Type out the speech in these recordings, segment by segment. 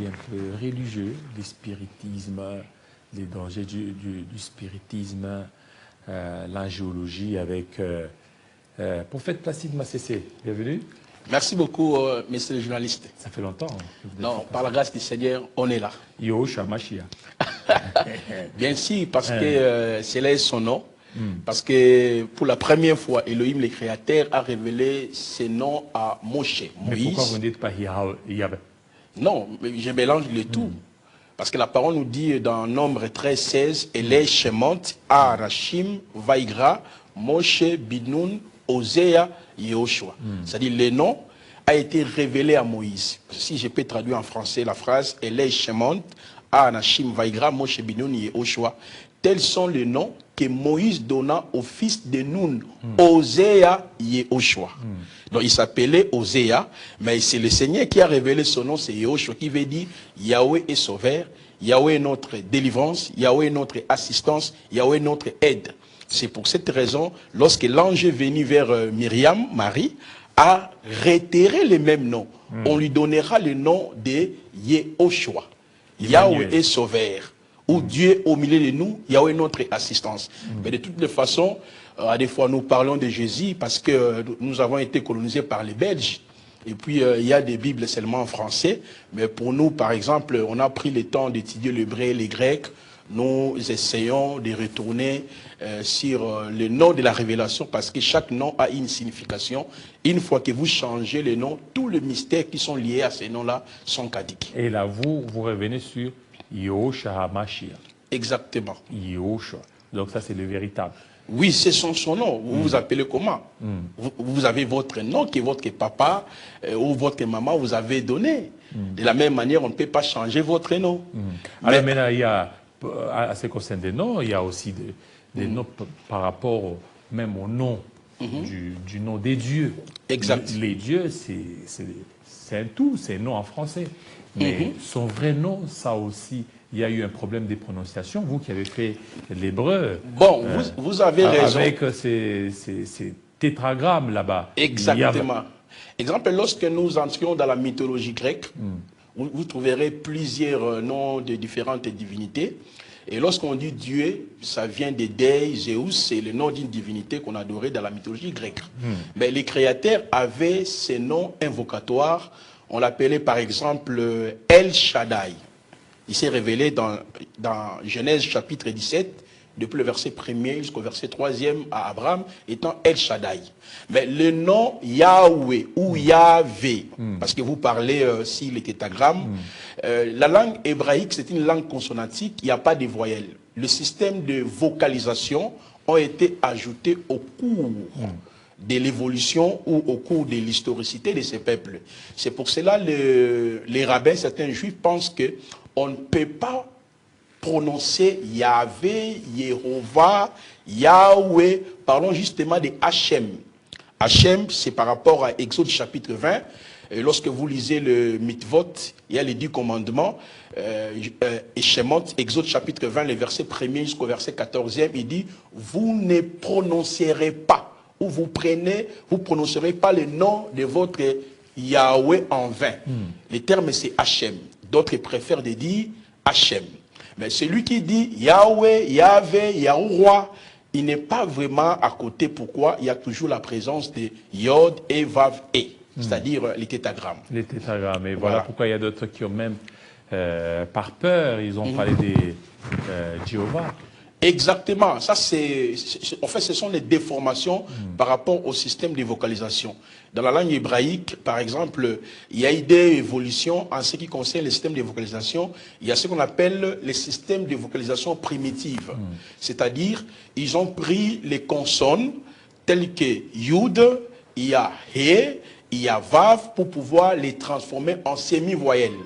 un peu religieux, le spiritisme, les dangers du spiritisme, l'angiologie avec Prophète Placide Massessé. Bienvenue. Merci beaucoup, messieurs les journalistes. Ça fait longtemps que vous êtes Non, par la grâce du Seigneur, on est là. Yahushua Mashiach. Bien sûr, parce que c'est là son nom. Parce que pour la première fois, Elohim, le Créateur, a révélé ses noms à Moshe, Moïse. Mais pourquoi vous ne dites pas Yahweh? Non, je mélange le tout. Parce que la parole nous dit dans Nombre 13, 16, Elé, Shemot, Arachim, Vaïgra, Moshe, Binoun, Osea, Yehoshua. C'est-à-dire les noms a été révélé à Moïse. Si je peux traduire en français la phrase, Elé, Shemot, Arachim, Vaïgra, Moshe, Binoun, Yehoshua. Tels sont les noms que Moïse donna au fils de Nun, Osea, Yehoshua. Donc il s'appelait Osea, mais c'est le Seigneur qui a révélé son nom, c'est Yehoshua, qui veut dire Yahweh est sauveur, Yahweh est notre délivrance, Yahweh est notre assistance, Yahweh est notre aide. C'est pour cette raison, lorsque l'ange est venu vers Myriam, Marie, a réitéré les mêmes noms. On lui donnera le nom de Yehoshua. Yahweh est sauveur. Ou Dieu au milieu de nous, Yahweh est notre assistance. Mais de toutes les façons, à des fois nous parlons de Jésus parce que nous avons été colonisés par les Belges. Et puis il y a des Bibles seulement en français. Mais pour nous, par exemple, on a pris le temps d'étudier l'hébreu et le grec. Nous essayons de retourner sur le nom de la révélation parce que chaque nom a une signification. Une fois que vous changez le nom, tous les mystères qui sont liés à ces noms-là sont caducs. Et là, vous revenez sur Yahushua Mashiach. Exactement. Yahushua. Donc ça, c'est le véritable. Oui, c'est son nom. Vous vous appelez comment? Vous avez votre nom que votre papa ou votre maman vous avez donné. De la même manière, on ne peut pas changer votre nom. Alors maintenant, il y a, à ce qui concerne des noms, il y a aussi des noms par rapport même au nom du nom des dieux. Exact. Les dieux, c'est un tout, c'est un nom en français. Mais son vrai nom, ça aussi, il y a eu un problème de prononciation. Vous qui avez fait l'hébreu. Bon, vous avez raison. Avec ces tétragrammes là-bas. Exactement. Exemple, lorsque nous entrions dans la mythologie grecque, vous trouverez plusieurs noms de différentes divinités. Et lorsqu'on dit Dieu, ça vient de Dei, Zeus, c'est le nom d'une divinité qu'on adorait dans la mythologie grecque. Mais les créateurs avaient ces noms invocatoires. On l'appelait par exemple El Shaddai. Il s'est révélé dans Genèse chapitre 17, depuis le verset 1er jusqu'au verset 3e à Abraham, étant El Shaddai. Mais le nom Yahweh ou Yahvé, parce que vous parlez si les tétragrammes, la langue hébraïque, c'est une langue consonantique, il n'y a pas de voyelles. Le système de vocalisation ont été ajoutés au cours de l'évolution ou au cours de l'historicité de ces peuples. C'est pour cela que les rabbins, certains juifs, pensent qu'on ne peut pas prononcer Yahvé, Yehovah, Yahweh. Parlons justement de Hachem. Hachem, c'est par rapport à Exode chapitre 20. Et lorsque vous lisez le mitvot, il y a les 10 commandements. Et Shemot, Exode chapitre 20, le verset 1er jusqu'au verset 14e, il dit « Vous ne prononcerez pas » ou vous prononcerez pas le nom de votre Yahweh en vain. Le terme c'est Hachem. D'autres préfèrent de dire Hachem. Mais celui qui dit Yahweh, Yahvé, Yahuwah, il n'est pas vraiment à côté. Pourquoi? Il y a toujours la présence de Yod et Vav et, c'est-à-dire les tétragrammes. Les tétragrammes. Et voilà pourquoi il y a d'autres qui ont même, par peur, ils ont parlé des Jéhovah. Exactement. Ça, en fait, ce sont les déformations par rapport au système de vocalisation. Dans la langue hébraïque, par exemple, il y a eu des évolutions en ce qui concerne le système de vocalisation. Il y a ce qu'on appelle les systèmes de vocalisation primitive. C'est-à-dire, ils ont pris les consonnes telles que Yud, il y a He, il y a Vav, pour pouvoir les transformer en semi-voyelles.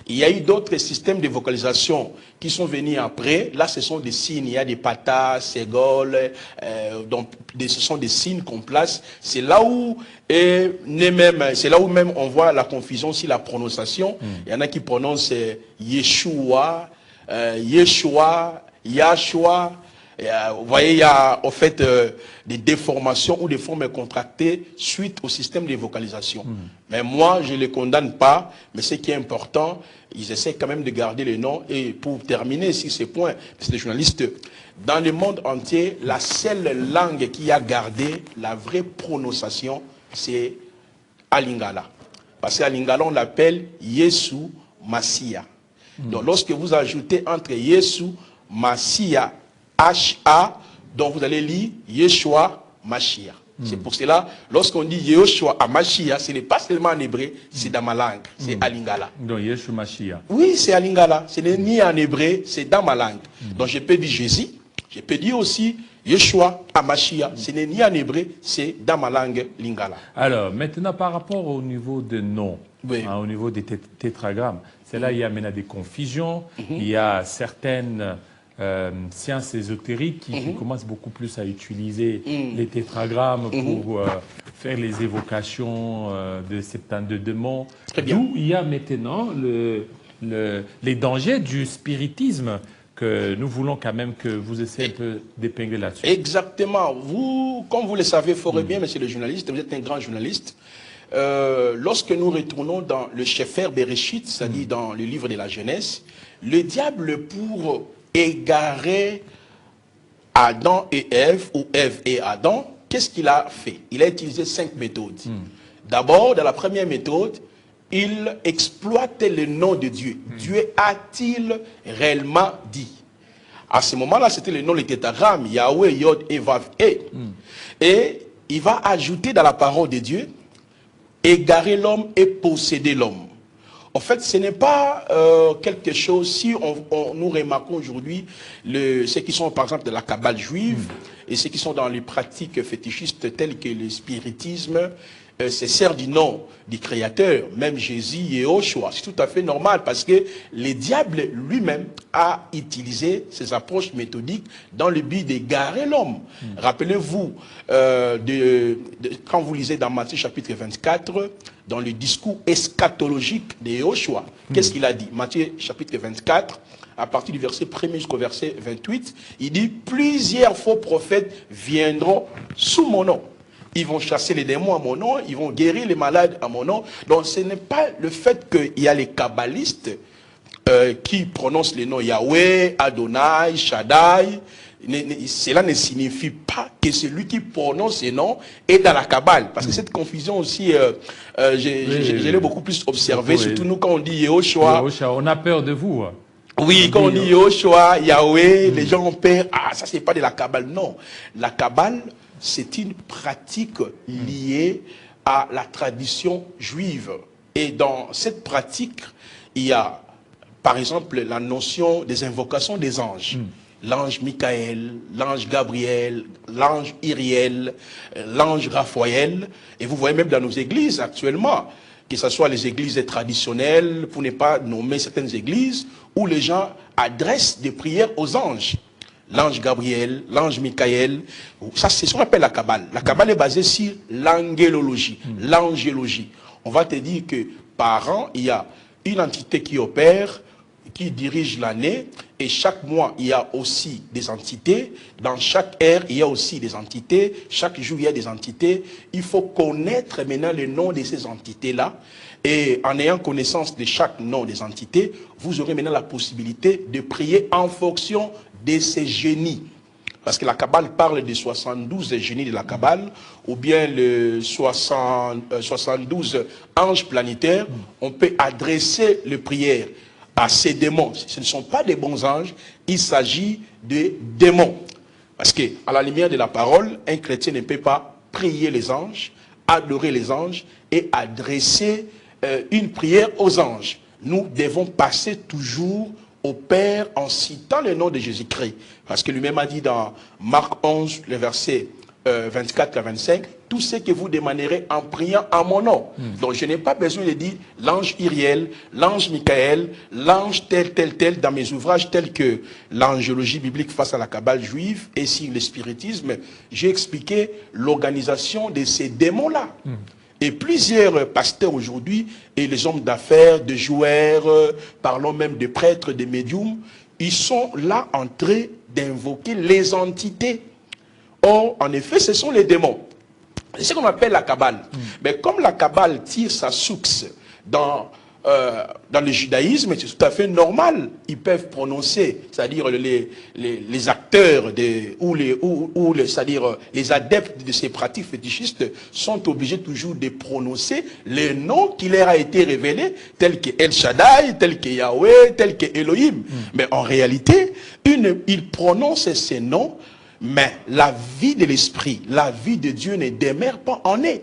Il y a eu d'autres systèmes de vocalisation qui sont venus après. Là, ce sont des signes. Il y a des patas, ségol, donc ce sont des signes qu'on place. C'est là où même on voit la confusion sur la prononciation. Il y en a qui prononcent Yeshua, Yeshua, Yahshua. Vous voyez, il y a en fait des déformations ou des formes contractées suite au système de vocalisation. Mais moi, je ne les condamne pas. Mais ce qui est important, ils essaient quand même de garder les noms. Et pour terminer sur ces points, c'est des journalistes, dans le monde entier, la seule langue qui a gardé la vraie prononciation, c'est Alingala. Parce qu'à Lingala, on l'appelle Yesu Massia. Donc lorsque vous ajoutez entre Yesu Massia, H-A, donc vous allez lire Yeshua Mashiach. C'est pour cela, lorsqu'on dit Yeshua à Mashiach, ce n'est pas seulement en hébreu, c'est dans ma langue, c'est à Lingala. Donc Yeshua Mashiach. Oui, c'est à Lingala. Ce n'est ni en hébreu, c'est dans ma langue. Donc je peux dire Jésus, je peux dire aussi Yeshua à Mashiach. Ce n'est ni en hébreu, c'est dans ma langue Lingala. Alors, maintenant, par rapport au niveau des noms, Oui. au niveau des tétragrammes, c'est là il y a maintenant des confusions, il y a certaines sciences ésotériques qui commencent beaucoup plus à utiliser les tétragrammes pour faire les évocations de 72 démons. D'où il y a maintenant les dangers du spiritisme que nous voulons quand même que vous essayez un peu d'épingler là-dessus. Exactement. Vous, comme vous le savez fort bien, monsieur le journaliste, vous êtes un grand journaliste. Lorsque nous retournons dans le Sefer Bereshit, c'est-à-dire dans le livre de la Genèse, le diable, pour égarer Adam et Ève, ou Ève et Adam, qu'est-ce qu'il a fait? Il a utilisé 5 méthodes. D'abord, dans la première méthode, il exploitait le nom de Dieu. Dieu a-t-il réellement dit? À ce moment-là, c'était le nom, le tétragramme, Yahweh, Yod, et Vav, et. Et il va ajouter dans la parole de Dieu, égarer l'homme et posséder l'homme. En fait, ce n'est pas quelque chose, si nous remarquons aujourd'hui, ceux qui sont par exemple de la Kabbale juive, et ceux qui sont dans les pratiques fétichistes telles que le spiritisme, se sert du nom du Créateur, même Jésus et Yehoshua. C'est tout à fait normal parce que le diable lui-même a utilisé ces approches méthodiques dans le but d'égarer l'homme. Rappelez-vous, quand vous lisez dans Matthieu chapitre 24, dans le discours eschatologique de Yehoshua, qu'est-ce qu'il a dit? Matthieu chapitre 24, à partir du verset 1er jusqu'au verset 28, il dit « Plusieurs faux prophètes viendront sous mon nom. Ils vont chasser les démons à mon nom, ils vont guérir les malades à mon nom. » Donc ce n'est pas le fait qu'il y a les kabbalistes qui prononcent les noms Yahweh, Adonai, Shaddai. Cela ne signifie pas que celui qui prononce ces noms est dans la Kabbale. Parce que cette confusion aussi, je l'ai beaucoup plus observée, surtout nous quand on dit Yehoshua. On a peur de vous. Oui, quand on dit Yehoshua, Yahweh, les gens ont peur. Ah, ça c'est pas de la Kabbale. Non, la Kabbale, c'est une pratique liée à la tradition juive. Et dans cette pratique, il y a, par exemple, la notion des invocations des anges. L'ange Michael, l'ange Gabriel, l'ange Iriel, l'ange Raphaël. Et vous voyez même dans nos églises actuellement, que ce soit les églises traditionnelles, pour ne pas nommer certaines églises, où les gens adressent des prières aux anges. L'ange Gabriel, l'ange Michael, ça c'est ce qu'on appelle la Kabbale. La Kabbale est basée sur l'angélologie, l'angélologie. On va te dire que par an, il y a une entité qui opère, qui dirige l'année, et chaque mois, il y a aussi des entités. Dans chaque ère, il y a aussi des entités. Chaque jour, il y a des entités. Il faut connaître maintenant le nom de ces entités-là. Et en ayant connaissance de chaque nom des entités, vous aurez maintenant la possibilité de prier en fonction de ces génies. Parce que la Kabbale parle de 72 génies de la Kabbale, ou bien le 72 anges planétaires. On peut adresser les prières à ces démons. Ce ne sont pas des bons anges, il s'agit de démons. Parce que, à la lumière de la parole, un chrétien ne peut pas prier les anges, adorer les anges et adresser une prière aux anges. Nous devons passer toujours au Père en citant le nom de Jésus-Christ. Parce que lui-même a dit dans Marc 11, le verset 24 à 25, tout ce que vous demanderez en priant en mon nom. Donc je n'ai pas besoin de dire l'ange Iriel, l'ange Michael, l'ange tel, tel, tel, dans mes ouvrages tels que l'angéologie biblique face à la Kabbale juive et sur le spiritisme, j'ai expliqué l'organisation de ces démons-là. Et plusieurs pasteurs aujourd'hui, et les hommes d'affaires, de joueurs, parlons même de prêtres, de médiums, ils sont là en train d'invoquer les entités. Or, en effet, ce sont les démons. C'est ce qu'on appelle la Kabbale. Mais comme la Kabbale tire sa source dans dans le judaïsme, c'est tout à fait normal. Ils peuvent prononcer, c'est-à-dire les acteurs c'est-à-dire les adeptes de ces pratiques fétichistes sont obligés toujours de prononcer les noms qui leur a été révélé, tels que El Shaddai, tels que Yahweh, tels que Elohim. Mais en réalité, ils prononcent ces noms, mais la vie de l'esprit, la vie de Dieu ne demeure pas en eux.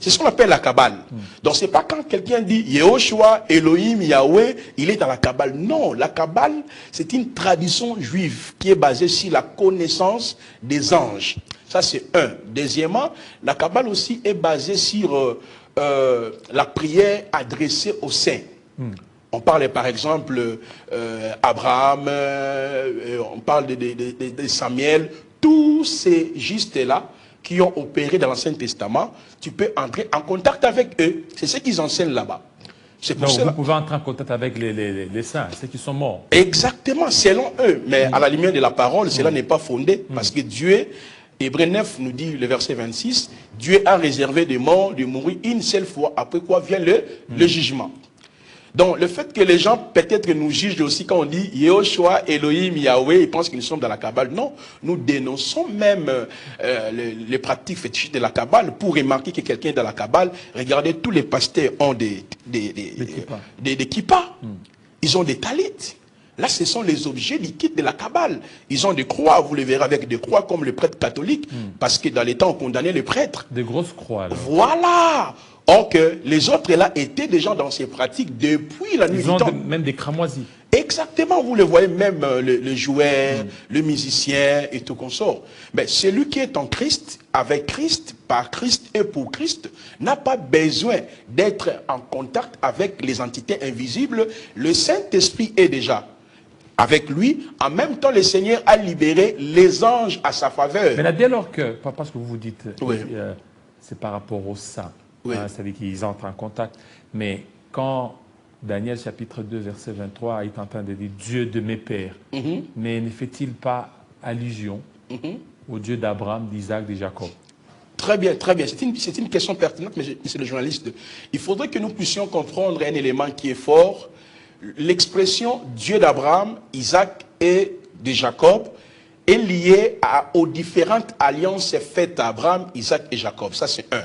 C'est ce qu'on appelle la Kabbale. Donc c'est pas quand quelqu'un dit Yehoshua, Elohim, Yahweh, il est dans la Kabbale. Non, la Kabbale, c'est une tradition juive qui est basée sur la connaissance des anges. Ça c'est un. Deuxièmement, la Kabbale aussi est basée sur la prière adressée aux saints. On parle par exemple Abraham, on parle de Samuel, tous ces justes-là qui ont opéré dans l'Ancien Testament, tu peux entrer en contact avec eux. C'est ce qu'ils enseignent là-bas. Donc vous pouvez entrer en contact avec les saints, ceux qui sont morts. Exactement, selon eux. Mais à la lumière de la parole, cela n'est pas fondé. Parce que Dieu, Hébreux 9 nous dit, le verset 26, Dieu a réservé des morts de mourir une seule fois, après quoi vient le jugement. Donc, le fait que les gens, peut-être, nous jugent aussi quand on dit Yehoshua, Elohim, Yahweh, ils pensent que nous sommes dans la Kabbale. Non, nous dénonçons même les pratiques fétichistes de la Kabbale. Pour remarquer que quelqu'un est dans la Kabbale, regardez, tous les pasteurs ont des kippas. Ils ont des talit. Là, ce sont les objets liquides de la Kabbale. Ils ont des croix, vous les verrez avec des croix comme les prêtres catholiques, parce que dans les temps, on condamnait les prêtres. Des grosses croix, là. Voilà. Or que les autres là étaient déjà dans ces pratiques depuis la nuit du temps. Ils ont même des cramoisis. Exactement, vous le voyez même le joueur, le musicien et tout consort. Mais celui qui est en Christ, avec Christ, par Christ et pour Christ, n'a pas besoin d'être en contact avec les entités invisibles. Le Saint-Esprit est déjà avec lui. En même temps, le Seigneur a libéré les anges à sa faveur. Mais là, dès lors que, parce que vous dites, oui. C'est par rapport aux saints. Oui. Hein, c'est-à-dire qu'ils entrent en contact. Mais quand Daniel chapitre 2 verset 23 est en train de dire Dieu de mes pères, mais ne fait-il pas allusion au Dieu d'Abraham, d'Isaac, de Jacob? Très bien, très bien. C'est une question pertinente, mais c'est le journaliste. Il faudrait que nous puissions comprendre un élément qui est fort. L'expression Dieu d'Abraham, Isaac et de Jacob est liée aux différentes alliances faites à Abraham, Isaac et Jacob. Ça, c'est un.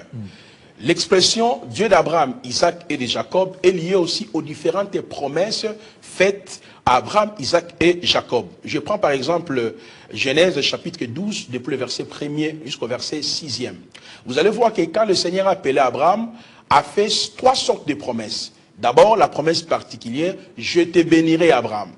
L'expression Dieu d'Abraham, Isaac et de Jacob est liée aussi aux différentes promesses faites à Abraham, Isaac et Jacob. Je prends par exemple Genèse chapitre 12, depuis le verset 1er jusqu'au verset 6e. Vous allez voir que quand le Seigneur a appelé Abraham, a fait 3 sortes de promesses. D'abord, la promesse particulière, je te bénirai Abraham.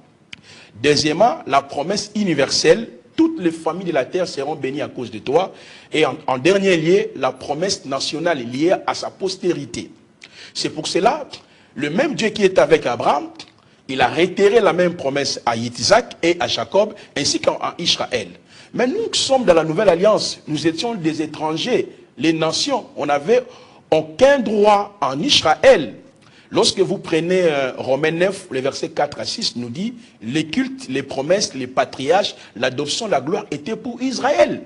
Deuxièmement, la promesse universelle, toutes les familles de la terre seront bénies à cause de toi. Et en dernier lieu, la promesse nationale liée à sa postérité. C'est pour cela, le même Dieu qui est avec Abraham, il a réitéré la même promesse à Isaac et à Jacob, ainsi qu'à Israël. Mais nous qui sommes dans la nouvelle alliance, nous étions des étrangers, les nations, on n'avait aucun droit en Israël. Lorsque vous prenez Romains 9, les versets 4 à 6, nous dit, les cultes, les promesses, les patriarches, l'adoption, la gloire étaient pour Israël.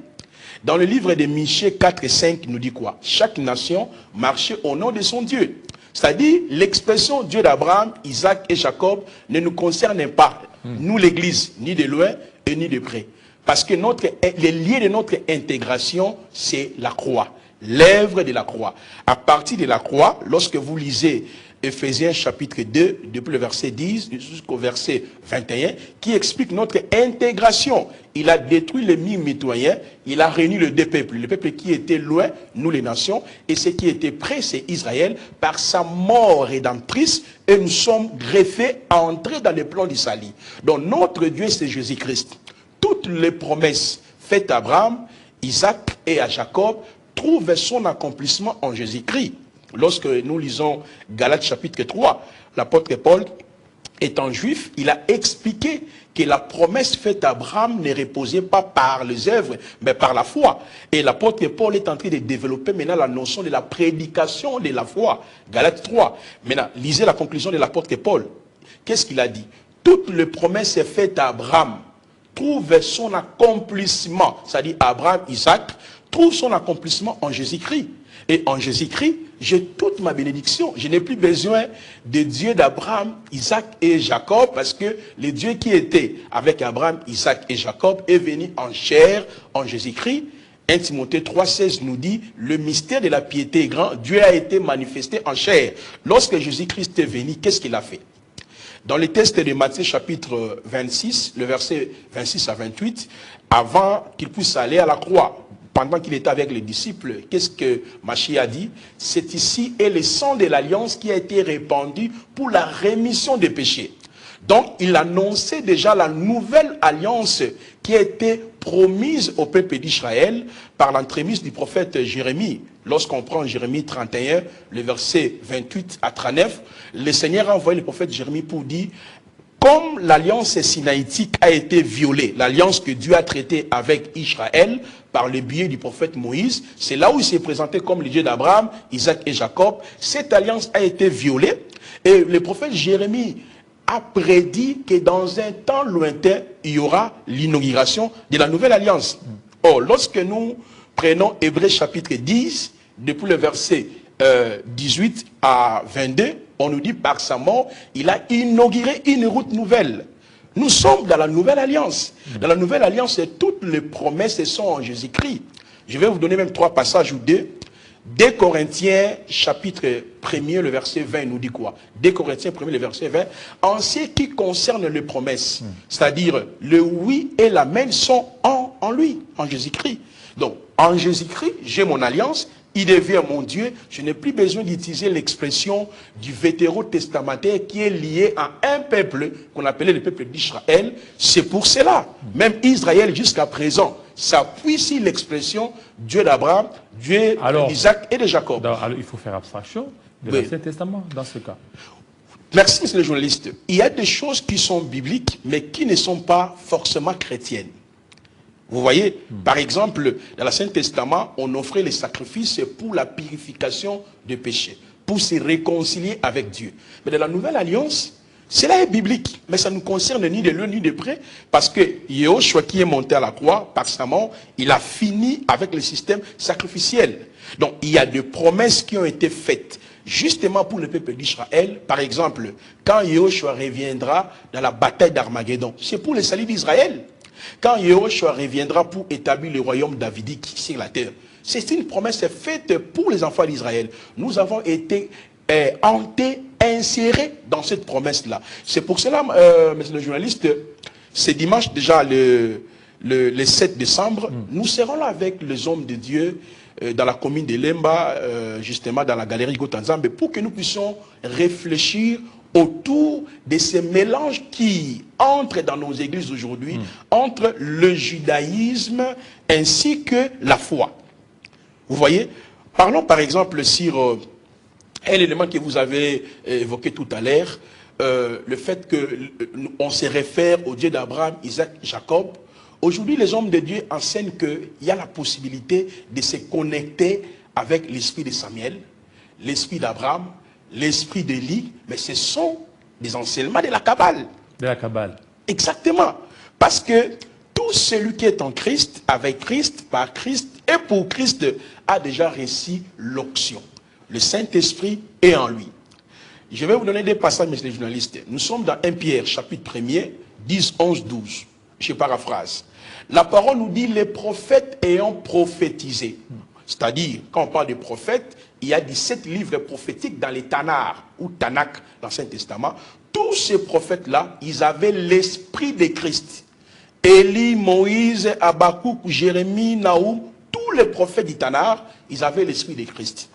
Dans le livre de Michée 4 et 5, nous dit quoi? Chaque nation marchait au nom de son Dieu. C'est-à-dire, l'expression Dieu d'Abraham, Isaac et Jacob ne nous concerne pas, nous l'église, ni de loin et ni de près. Parce que les liens de notre intégration, c'est la croix, l'œuvre de la croix. À partir de la croix, lorsque vous lisez Éphésiens chapitre 2, depuis le verset 10 jusqu'au verset 21, qui explique notre intégration. Il a détruit les mitoyens, il a réuni les deux peuples. Le peuple qui était loin, nous les nations, et ce qui était près, c'est Israël, par sa mort rédemptrice, et nous sommes greffés à entrer dans le plan du salut. Donc notre Dieu, c'est Jésus-Christ. Toutes les promesses faites à Abraham, Isaac et à Jacob trouvent son accomplissement en Jésus-Christ. Lorsque nous lisons Galates chapitre 3, l'apôtre Paul, étant juif, il a expliqué que la promesse faite à Abraham ne reposait pas par les œuvres, mais par la foi. Et l'apôtre Paul est en train de développer maintenant la notion de la prédication de la foi. Galates 3. Maintenant, lisez la conclusion de l'apôtre Paul. Qu'est-ce qu'il a dit? Toutes les promesses faites à Abraham trouvent son accomplissement, c'est-à-dire Abraham, Isaac, trouve son accomplissement en Jésus-Christ. Et en Jésus-Christ, j'ai toute ma bénédiction. Je n'ai plus besoin de Dieu d'Abraham, Isaac et Jacob, parce que le Dieu qui était avec Abraham, Isaac et Jacob est venu en chair, en Jésus-Christ. 1 Timothée 3,16 nous dit, le mystère de la piété est grand, Dieu a été manifesté en chair. Lorsque Jésus-Christ est venu, qu'est-ce qu'il a fait? Dans le texte de Matthieu chapitre 26, le verset 26 à 28, avant qu'il puisse aller à la croix, pendant qu'il était avec les disciples, qu'est-ce que Machiae a dit? C'est ici est le sang de l'alliance qui a été répandu pour la rémission des péchés. Donc, il annonçait déjà la nouvelle alliance qui a été promise au peuple d'Israël par l'entremise du prophète Jérémie. Lorsqu'on prend Jérémie 31, le verset 28 à 39, le Seigneur a envoyé le prophète Jérémie pour dire, comme l'alliance sinaïtique a été violée, l'alliance que Dieu a traitée avec Israël par le biais du prophète Moïse, c'est là où il s'est présenté comme le Dieu d'Abraham, Isaac et Jacob. Cette alliance a été violée et le prophète Jérémie a prédit que dans un temps lointain, il y aura l'inauguration de la nouvelle alliance. Or, lorsque nous prenons Hébreux chapitre 10, depuis le verset 18 à 22, on nous dit par sa mort, il a inauguré une route nouvelle. Nous sommes dans la nouvelle alliance. Dans la nouvelle alliance, toutes les promesses sont en Jésus-Christ. Je vais vous donner même 3 passages ou 2. 2 Corinthiens chapitre 1er, le verset 20 nous dit quoi? 2 Corinthiens 1er, le verset 20. En ce qui concerne les promesses, c'est-à-dire le oui et l'amen sont en lui, en Jésus-Christ. Donc, en Jésus-Christ, j'ai mon alliance, il devient mon Dieu. Je n'ai plus besoin d'utiliser l'expression du vétérotestamentaire qui est lié à un peuple qu'on appelait le peuple d'Israël. C'est pour cela, même Israël jusqu'à présent, s'appuie sur l'expression Dieu d'Abraham, Dieu d'Isaac et de Jacob. Alors, il faut faire abstraction de l'Ancien Testament dans ce cas. Merci, monsieur le journaliste. Il y a des choses qui sont bibliques, mais qui ne sont pas forcément chrétiennes. Vous voyez, par exemple, dans l'Ancien Testament, on offrait les sacrifices pour la purification des péchés, pour se réconcilier avec Dieu. Mais dans la Nouvelle Alliance, cela est biblique, mais ça ne nous concerne ni de loin ni de près, parce que Yahushua qui est monté à la croix, par sa mort, il a fini avec le système sacrificiel. Donc, il y a des promesses qui ont été faites, justement pour le peuple d'Israël. Par exemple, quand Yahushua reviendra dans la bataille d'Armageddon, c'est pour le salut d'Israël. Quand Yahushua reviendra pour établir le royaume davidique sur la terre, c'est une promesse faite pour les enfants d'Israël. Nous avons été hantés, insérés dans cette promesse-là. C'est pour cela, monsieur le journaliste, c'est dimanche déjà le 7 décembre, nous serons là avec les hommes de Dieu dans la commune de Lemba, justement dans la galerie Gotanzambe, pour que nous puissions réfléchir autour de ces mélanges qui entrent dans nos églises aujourd'hui, entre le judaïsme ainsi que la foi. Vous voyez? Parlons par exemple sur un élément que vous avez évoqué tout à l'heure, le fait qu'on se réfère au Dieu d'Abraham, Isaac, Jacob. Aujourd'hui, les hommes de Dieu enseignent qu'il y a la possibilité de se connecter avec l'esprit de Samuel, l'esprit d'Abraham, l'esprit d'Élie, mais ce sont des enseignements de la Kabbale. De la Kabbale. Exactement. Parce que tout celui qui est en Christ, avec Christ, par Christ et pour Christ, a déjà reçu l'onction. Le Saint-Esprit est en lui. Je vais vous donner des passages, messieurs les journalistes. Nous sommes dans 1 Pierre, chapitre 1er, 10, 11, 12. Je paraphrase. La parole nous dit, les prophètes ayant prophétisé. C'est-à-dire, quand on parle de prophètes, il y a 17 livres prophétiques dans les Tanakh, ou Tanakh, dans l'Ancien Testament. Tous ces prophètes-là, ils avaient l'esprit de Christ. Élie, Moïse, Habakkuk, Jérémie, Naoum, tous les prophètes du Tanakh, ils avaient l'esprit de Christ.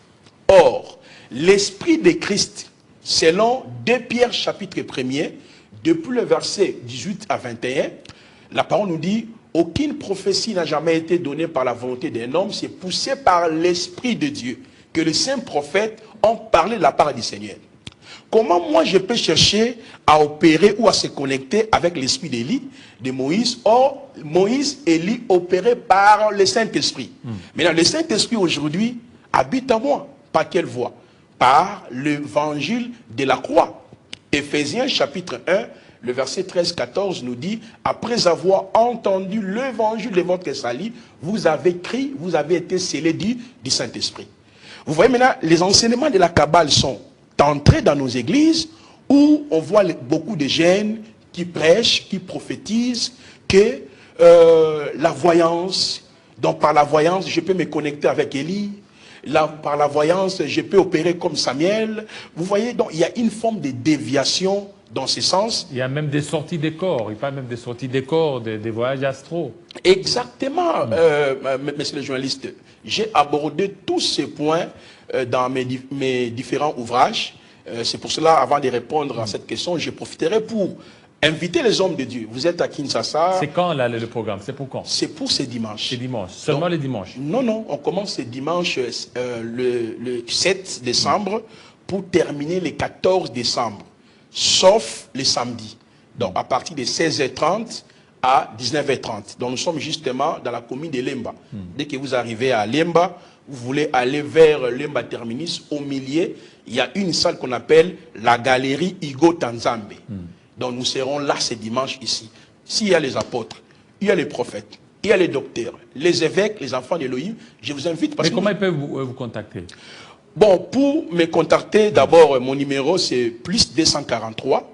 Or, l'esprit de Christ, selon 2 Pierre chapitre 1er, depuis le verset 18 à 21, la parole nous dit, aucune prophétie n'a jamais été donnée par la volonté d'un homme, c'est poussé par l'esprit de Dieu, que les saints prophètes ont parlé de la part du Seigneur. Comment moi je peux chercher à opérer ou à se connecter avec l'esprit d'Élie, de Moïse? Or, Moïse, Élie opérait par le Saint-Esprit. Maintenant, le Saint-Esprit aujourd'hui habite en moi. Par quelle voie? Par l'évangile de la croix. Éphésiens chapitre 1, le verset 13-14 nous dit, après avoir entendu l'évangile de votre salut, vous avez crié, vous avez été scellés du Saint-Esprit. Vous voyez maintenant, les enseignements de la Kabbale sont entrés dans nos églises où on voit beaucoup de jeunes qui prêchent, qui prophétisent que la voyance, donc par la voyance, je peux me connecter avec Élie. Par la voyance, je peux opérer comme Samuel. Vous voyez, donc il y a une forme de déviation dans ce sens. Il y a même des sorties des corps. Il parle même des sorties des corps, des voyages astraux. Exactement, monsieur le journaliste. J'ai abordé tous ces points dans mes différents ouvrages. C'est pour cela, avant de répondre à cette question, je profiterai pour inviter les hommes de Dieu. Vous êtes à Kinshasa. C'est quand là, le programme? C'est pour quand? C'est pour ce dimanche. C'est dimanche. Seulement donc, les dimanches? Non, non. On commence ce dimanche le 7 décembre pour terminer le 14 décembre. Sauf les samedis. Donc à partir de 16h30 à 19h30. Donc nous sommes justement dans la commune de Lemba. Dès que vous arrivez à Lemba, vous voulez aller vers Lemba Terminus, au milieu, il y a une salle qu'on appelle la galerie Igo Tanzambe. Donc nous serons là ce dimanche ici. S'il y a les apôtres, il y a les prophètes, il y a les docteurs, les évêques, les enfants d'Élohim, je vous invite. Parce Mais comment ils peuvent vous contacter? Bon, pour me contacter, d'abord, mon numéro c'est plus 243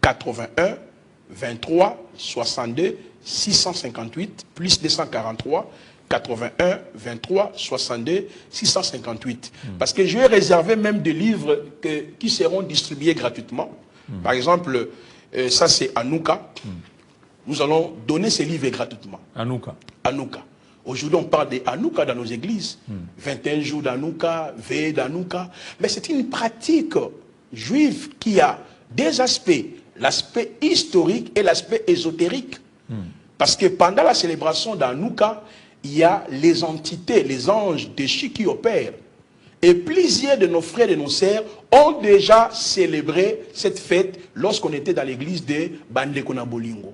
81 23 62 658, plus 243 81 23 62 658. Parce que je vais réserver même des livres qui seront distribués gratuitement. Par exemple, ça c'est Anouka. Nous allons donner ces livres gratuitement. Anouka. Anouka. Aujourd'hui, on parle d'Anouka dans nos églises. 21 jours d'Anouka, veille d'Anouka. Mais c'est une pratique juive qui a des aspects. L'aspect historique et l'aspect ésotérique. Parce que pendant la célébration d'Anouka, il y a les entités, les anges déchus qui opèrent. Et plusieurs de nos frères et de nos sœurs ont déjà célébré cette fête lorsqu'on était dans l'église de Bandekona Bolingo.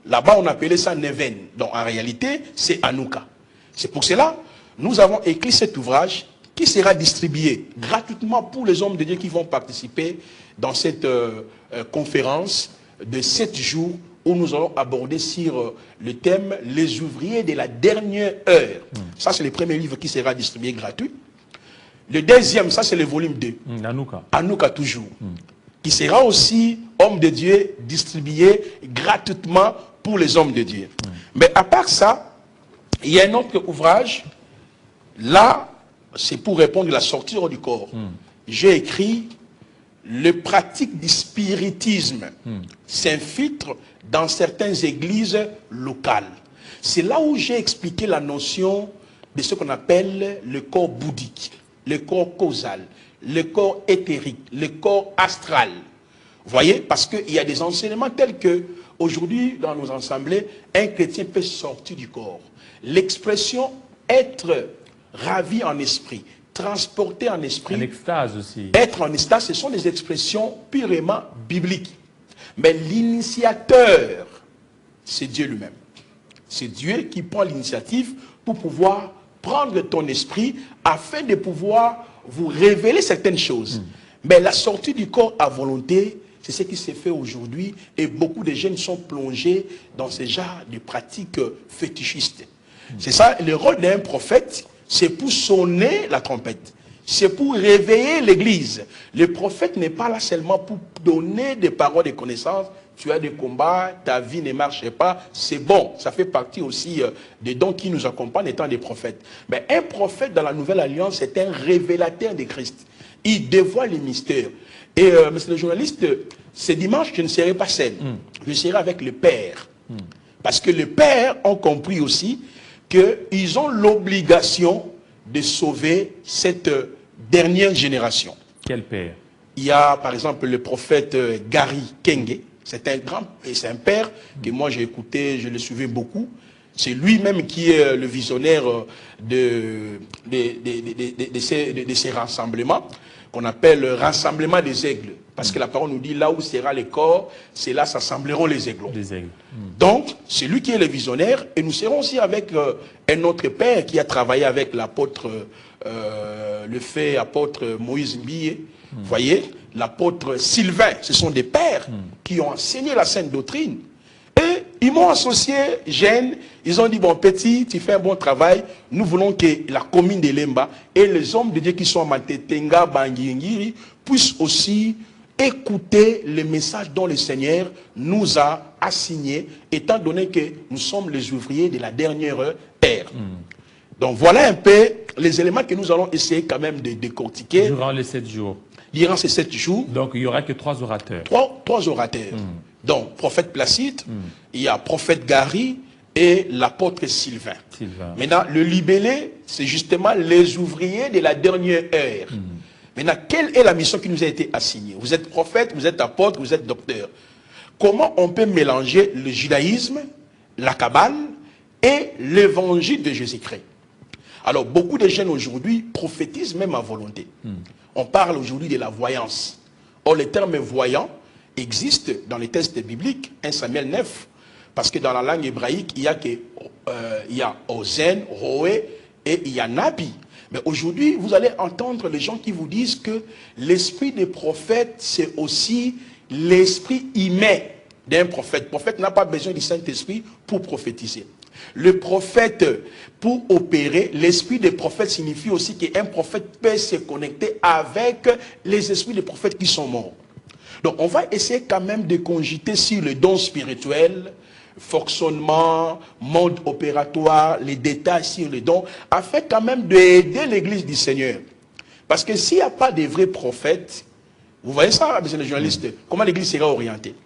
Là-bas, on appelait ça Neven. Donc, en réalité, c'est Anouka. C'est pour cela, nous avons écrit cet ouvrage qui sera distribué gratuitement pour les hommes de Dieu qui vont participer dans cette conférence de 7 jours où nous allons aborder sur le thème « Les ouvriers de la dernière heure ». Ça, c'est le premier livre qui sera distribué gratuit. Le deuxième, ça, c'est le volume 2. Anouka. Anouka toujours. Qui sera aussi, homme de Dieu, distribué gratuitement pour les hommes de Dieu. Mais à part ça, il y a un autre ouvrage. Là, c'est pour répondre à la sortie hors du corps. J'ai écrit « Les pratiques du spiritisme s'infiltrent dans certaines églises locales ». C'est là où j'ai expliqué la notion de ce qu'on appelle le corps bouddhique, le corps causal, le corps éthérique, le corps astral. Vous voyez, parce qu'il y a des enseignements tels que, aujourd'hui, dans nos assemblées, un chrétien peut sortir du corps. L'expression être ravi en esprit, transporté en esprit, en extase aussi. Être en extase, ce sont des expressions purement bibliques. Mais l'initiateur, c'est Dieu lui-même. C'est Dieu qui prend l'initiative pour pouvoir prendre ton esprit afin de pouvoir vous révéler certaines choses. Mais la sortie du corps à volonté, c'est ce qui s'est fait aujourd'hui et beaucoup de jeunes sont plongés dans ce genre de pratiques fétichistes. C'est ça, le rôle d'un prophète, c'est pour sonner la trompette. C'est pour réveiller l'église. Le prophète n'est pas là seulement pour donner des paroles de connaissance. Tu as des combats, ta vie ne marche pas. C'est bon, ça fait partie aussi des dons qui nous accompagnent étant des prophètes. Mais un prophète dans la nouvelle alliance est un révélateur de Christ. Il dévoile les mystères. Et monsieur le journaliste, ce dimanche, je ne serai pas seul. Je serai avec le Père. Parce que les pères ont compris aussi qu'ils ont l'obligation de sauver cette dernière génération. Quel père? Il y a par exemple le prophète Gary Kenge. C'est un grand, et c'est un père que moi j'ai écouté, je le suivais beaucoup. C'est lui-même qui est le visionnaire de ces rassemblements, qu'on appelle le rassemblement des aigles. Parce que la parole nous dit, là où sera le corps, c'est là s'assembleront les aiglons. Les aigles. Donc, c'est lui qui est le visionnaire, et nous serons aussi avec un autre père qui a travaillé avec l'apôtre, le fait apôtre Moïse Mbiye. Vous voyez, l'apôtre Sylvain, ce sont des pères qui ont enseigné la sainte doctrine. Et Ils m'ont associé, jeune, ils ont dit, bon petit, tu fais un bon travail, nous voulons que la commune de Lemba et les hommes de Dieu qui sont à Matetenga, Bangingiri, puissent aussi écouter le message dont le Seigneur nous a assigné, étant donné que nous sommes les ouvriers de la dernière ère. Donc voilà un peu les éléments que nous allons essayer quand même de décortiquer. Durant les 7 jours. Durant ces 7 jours. Donc il n'y aura que 3 orateurs. Trois orateurs. Donc prophète Placide, il y a prophète Gary et l'apôtre Sylvain. Maintenant, le libellé, c'est justement les ouvriers de la dernière heure. Maintenant, quelle est la mission qui nous a été assignée? Vous êtes prophète, vous êtes apôtre, vous êtes docteur. Comment on peut mélanger le judaïsme, la Kabbale et l'évangile de Jésus-Christ? Alors, beaucoup de jeunes aujourd'hui prophétisent même à volonté. On parle aujourd'hui de la voyance. Or, le terme voyant existe dans les textes bibliques, 1 Samuel 9, parce que dans la langue hébraïque, il y a Ozen, Roé et il y a Nabi. Mais aujourd'hui, vous allez entendre les gens qui vous disent que l'esprit des prophètes, c'est aussi l'esprit humain d'un prophète. Le prophète n'a pas besoin du Saint-Esprit pour prophétiser. Le prophète, pour opérer, l'esprit des prophètes signifie aussi qu'un prophète peut se connecter avec les esprits des prophètes qui sont morts. Donc on va essayer quand même de cogiter sur le don spirituel, fonctionnement, mode opératoire, les détails sur les dons, afin quand même d'aider l'église du Seigneur. Parce que s'il n'y a pas de vrais prophètes, vous voyez ça, monsieur le journaliste, comment l'église sera orientée?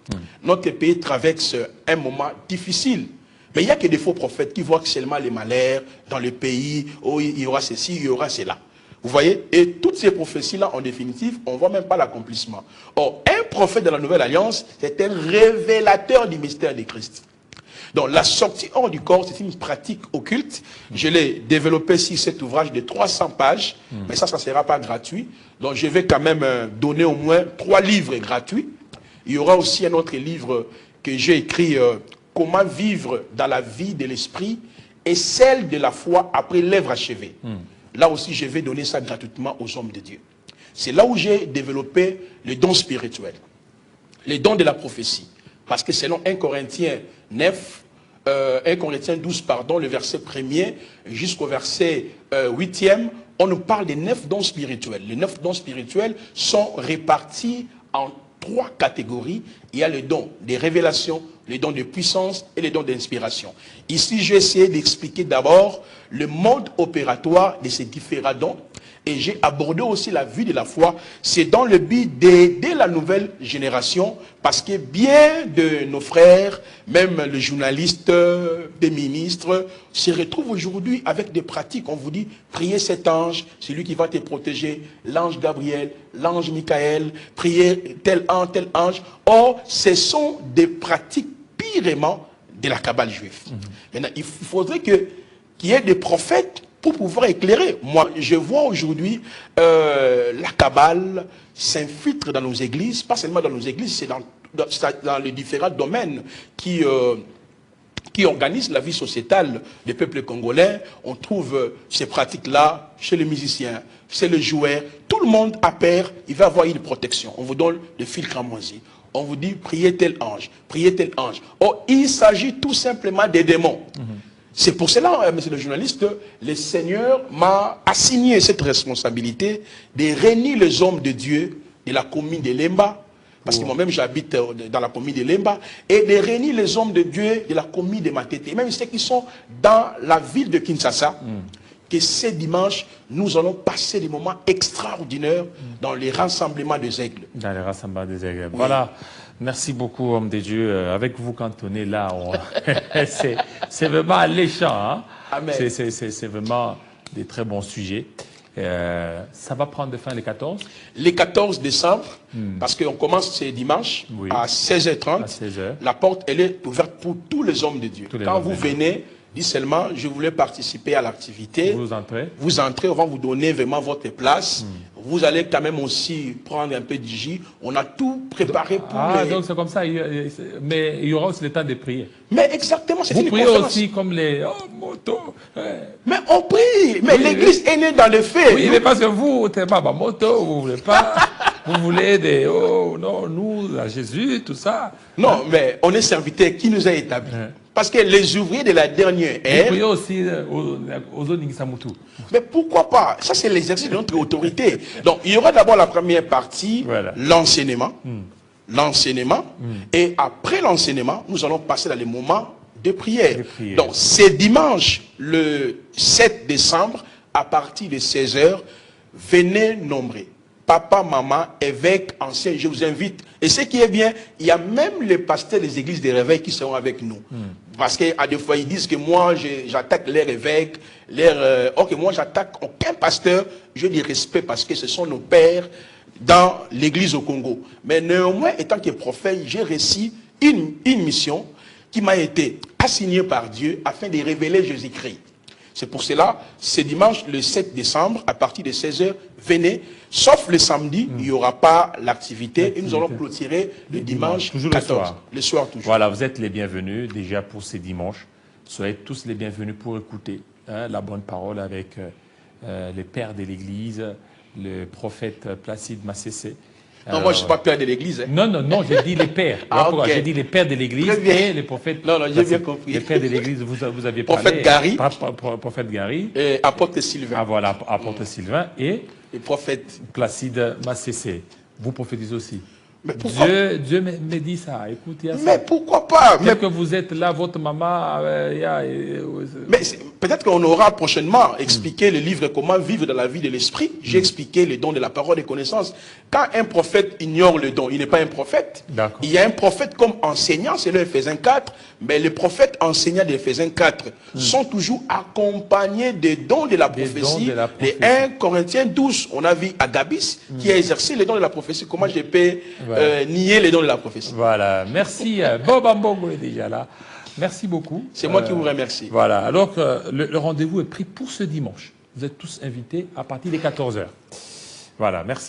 Notre pays traverse un moment difficile. Mais il n'y a que des faux prophètes qui voient seulement les malheurs dans le pays, où il y aura ceci, il y aura cela. Vous voyez? Et toutes ces prophéties-là, en définitive, on ne voit même pas l'accomplissement. Or, un prophète de la Nouvelle Alliance, c'est un révélateur du mystère de Christ. Donc, la sortie hors du corps, c'est une pratique occulte. Je l'ai développé sur cet ouvrage de 300 pages, mais ça ne sera pas gratuit. Donc, je vais quand même donner au moins 3 livres gratuits. Il y aura aussi un autre livre que j'ai écrit, Comment vivre dans la vie de l'esprit et celle de la foi après l'œuvre achevée. Là aussi, je vais donner ça gratuitement aux hommes de Dieu. C'est là où j'ai développé les dons spirituels, les dons de la prophétie. Parce que selon 1 Corinthiens 9, 1 Corinthiens 12, pardon, le verset 1er jusqu'au verset 8e, on nous parle des 9 dons spirituels. Les 9 dons spirituels sont répartis en 3 catégories. Il y a le don des révélations, les dons de puissance et les dons d'inspiration. Ici, j'ai essayé d'expliquer d'abord le mode opératoire de ces différents dons. Et j'ai abordé aussi la vie de la foi. C'est dans le but d'aider la nouvelle génération, parce que bien de nos frères, même les journalistes, des ministres, se retrouvent aujourd'hui avec des pratiques. On vous dit, priez cet ange, c'est lui qui va te protéger, l'ange Gabriel, l'ange Michael, priez tel ange. Or, ce sont des pratiques purement de la Kabbale juive. Maintenant, il faudrait qu'il y ait des prophètes pour pouvoir éclairer. Moi, je vois aujourd'hui la Kabbale s'infiltre dans nos églises, pas seulement dans nos églises, c'est dans les différents domaines qui organisent la vie sociétale des peuples congolais. On trouve ces pratiques-là chez les musiciens, chez les joueurs. Tout le monde a peur, il va avoir une protection. On vous donne le fil cramoisi. On vous dit, priez tel ange, priez tel ange. Or, il s'agit tout simplement des démons. C'est pour cela, monsieur le journaliste, le Seigneur m'a assigné cette responsabilité de réunir les hommes de Dieu de la commune de Lemba, parce que moi-même j'habite dans la commune de Lemba, et de réunir les hommes de Dieu de la commune de Matete, et même ceux qui sont dans la ville de Kinshasa, que ce dimanche, nous allons passer des moments extraordinaires dans les rassemblements des aigles. Dans les rassemblements des aigles. Oui. Voilà. Merci beaucoup, homme de Dieu. Avec vous, quand on est là, c'est vraiment alléchant. Hein? C'est vraiment des très bons sujets. Ça va prendre fin le 14? Le 14 décembre, parce qu'on commence ce dimanche à 16h30. À 16h. La porte, elle est ouverte pour tous les hommes de Dieu. Quand vous venez, dites seulement, je voulais participer à l'activité. Vous entrez. Vous entrez, on va vous donner vraiment votre place. Vous allez quand même aussi prendre un peu de jus. On a tout préparé pour donc c'est comme ça. Mais il y aura aussi le temps de prier. Mais exactement, c'est une conférence. Vous priez aussi comme les motos. Mais on prie. Mais l'église est née dans le fait. Oui, mais parce que vous, t'es pas ma moto, vous voulez pas. Vous voulez des... Oh non, nous, à Jésus, tout ça. Non, mais on est serviteur qui nous a établis. Parce que les ouvriers de la dernière ère... Vous priez aussi aux Onigisamutu. Mais pourquoi pas? Ça, c'est l'exercice de notre autorité. Donc, il y aura d'abord la première partie, voilà. L'enseignement. L'enseignement. Et après l'enseignement, nous allons passer dans les moments de prière. Donc, c'est dimanche, le 7 décembre, à partir de 16h, venez nombrer. Papa, maman, évêque, ancien, je vous invite. Et ce qui est bien, il y a même les pasteurs des églises des réveils qui seront avec nous. Parce qu'à des fois, ils disent que moi, j'attaque les évêques, ok, moi, j'attaque aucun pasteur. Je les respecte parce que ce sont nos pères dans l'église au Congo. Mais néanmoins, étant que prophète, j'ai réussi une mission qui m'a été assignée par Dieu afin de révéler Jésus-Christ. C'est pour cela, c'est dimanche le 7 décembre, à partir de 16h, venez. Sauf le samedi, il n'y aura pas l'activité et nous allons clôturer le dimanche toujours 14. Le soir. Le soir toujours. Voilà, vous êtes les bienvenus déjà pour ces dimanches. Soyez tous les bienvenus pour écouter la bonne parole avec les pères de l'Église, le prophète Placide Massessé. Non, moi je ne suis pas père de l'église. Hein. Non, j'ai dit les pères. Okay. J'ai dit les pères de l'église et les prophètes. Non, j'ai bien compris. Les pères de l'église, vous aviez parlé. Prophète Gary. Et apôtre Sylvain. Ah voilà, apôtre Sylvain et prophète Placide Massessé. Vous prophétisez aussi. Mais pourquoi? Dieu me dit ça. Écoutez, mais pourquoi pas? Peut-être que vous êtes là, votre maman. Mais peut-être qu'on aura prochainement expliqué le livre Comment vivre dans la vie de l'esprit. J'ai expliqué le don de la parole et connaissance. Quand un prophète ignore le don, il n'est pas un prophète. Il y a un prophète comme enseignant, c'est le Éphésiens 4. Mais les prophètes enseignants de Éphésiens 4 sont toujours accompagnés des dons de la prophétie. Les 1 Corinthiens 12, on a vu Agabis qui a exercé les dons de la prophétie. Comment je peux nier les dons de la prophétie? Voilà, merci. Bob Ambongo est déjà là. Merci beaucoup. C'est moi qui vous remercie. Voilà, alors le rendez-vous est pris pour ce dimanche. Vous êtes tous invités à partir des 14h. Voilà, merci.